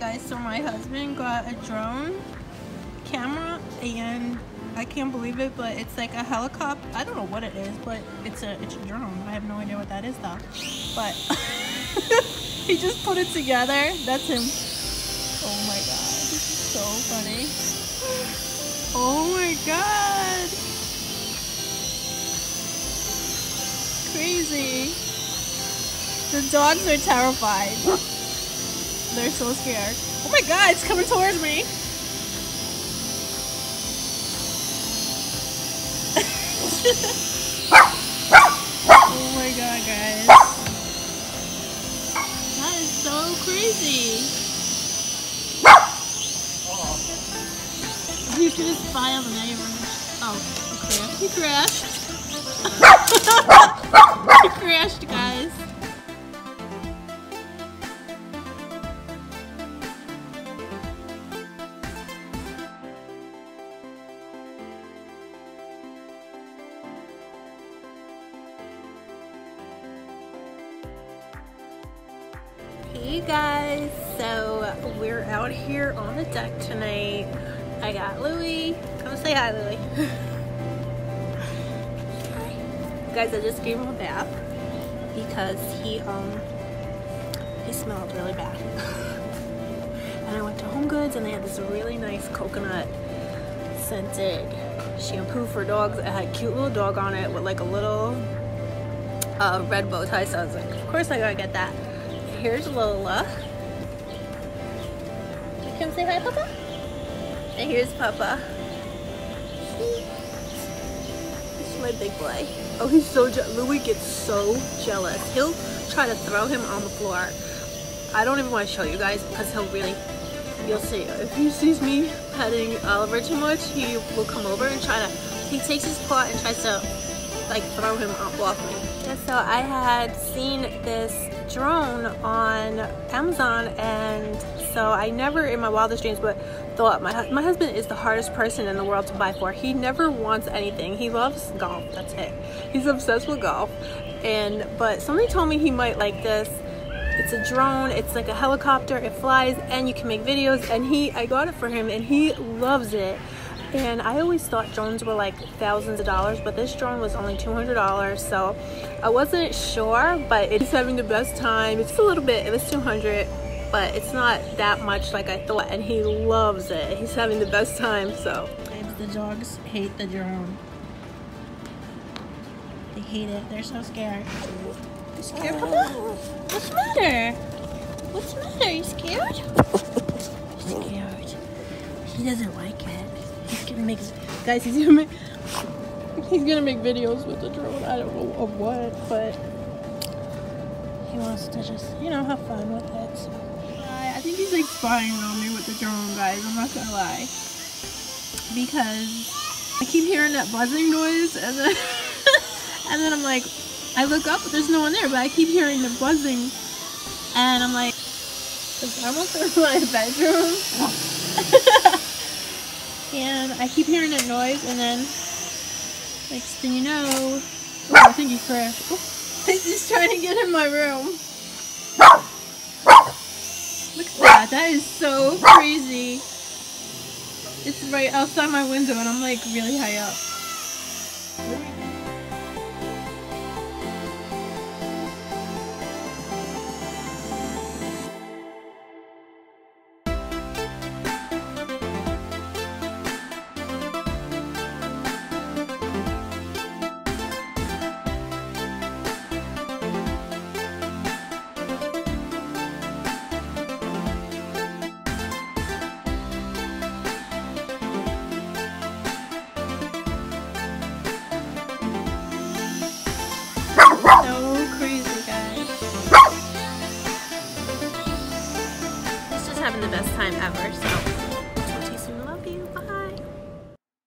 Guys, so my husband got a drone camera, and I can't believe it, but it's like a helicopter. I don't know what it is, but it's a drone. I have no idea what that is though. But he just put it together. That's him. Oh my god, this is so funny. Oh my god. Crazy. The dogs are terrified. They're so scared. Oh my god, it's coming towards me. Oh my god, guys. That is so crazy. He's gonna spy on the neighbors. Oh, he crashed. He crashed, guys. Hey guys, so we're out here on the deck tonight. I got Louie. Come say hi, Louie. Hi. Guys, I just gave him a bath because he smelled really bad. And I went to Home Goods and they had this really nice coconut scented shampoo for dogs. It had a cute little dog on it with like a little red bow tie, so I was like, of course I gotta get that. Here's Lola. You come say hi, Papa? And here's Papa. This is my big boy. Oh, he's so Louie gets so jealous. He'll try to throw him on the floor. I don't even want to show you guys because you'll see. If he sees me petting Oliver too much, he will come over and he takes his paw and tries to like throw him off me. And so I had seen this drone on Amazon, and so I never in my wildest dreams but thought my husband is the hardest person in the world to buy for. He never wants anything. He loves golf, that's it. He's obsessed with golf. But somebody told me he might like this. It's a drone, it's like a helicopter, it flies and you can make videos, and I got it for him and he loves it. And I always thought drones were like thousands of dollars, but this drone was only $200, so I wasn't sure, but it's having the best time. It's a little bit, it was $200, but it's not that much like I thought, and he loves it. He's having the best time, so. The dogs hate the drone. They hate it, they're so scared. You scared, Papa? What's the matter? What's the matter, you scared? He's scared. He doesn't like it. He's gonna make, guys, he's gonna make videos with the drone. I don't know of what, but he wants to just, you know, have fun with it. So. I think he's like spying on me with the drone, guys. I'm not gonna lie, because I keep hearing that buzzing noise, and then and then I'm like, I look up, but there's no one there, but I keep hearing the buzzing, and I'm like, is almost in my bedroom. And I keep hearing that noise, and then next thing you know, oh, I think he crashed. Oh, he's just trying to get in my room. Look at that. That is so crazy. It's right outside my window, and I'm like really high up. So crazy, guys. He's just having the best time ever, so.